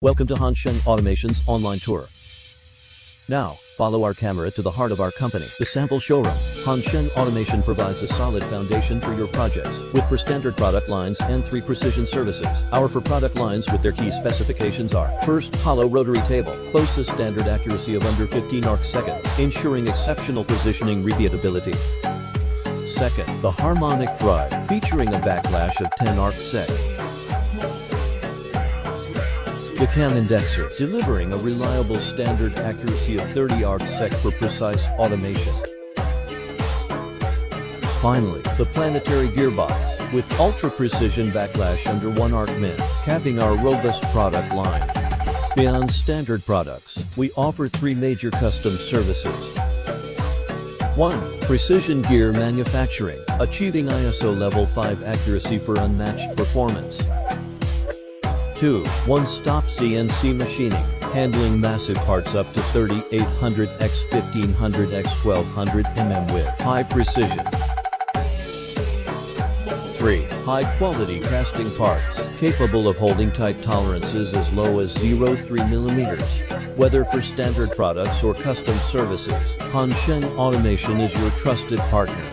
Welcome to Hansheng Automation's online tour. Now, follow our camera to the heart of our company, the sample showroom. Hansheng Automation provides a solid foundation for your projects, with 4 standard product lines and 3 precision services. Our 4 product lines with their key specifications are: first, hollow rotary table, boasts a standard accuracy of under 15 arc-seconds, ensuring exceptional positioning repeatability. Second, the harmonic drive, featuring a backlash of 10 arc-seconds. The cam indexer, delivering a reliable standard accuracy of 30 arc-sec for precise automation. Finally, the planetary gearbox, with ultra-precision backlash under 1 arc-min, capping our robust product line. Beyond standard products, we offer 3 major custom services. 1. Precision gear manufacturing, achieving ISO level 5 accuracy for unmatched performance. 2. One-stop CNC machining, handling massive parts up to 3800 x 1500 x 1200 mm with high precision. 3. High-quality casting parts, capable of holding tight tolerances as low as 0.3 mm. Whether for standard products or custom services, Hansheng Automation is your trusted partner.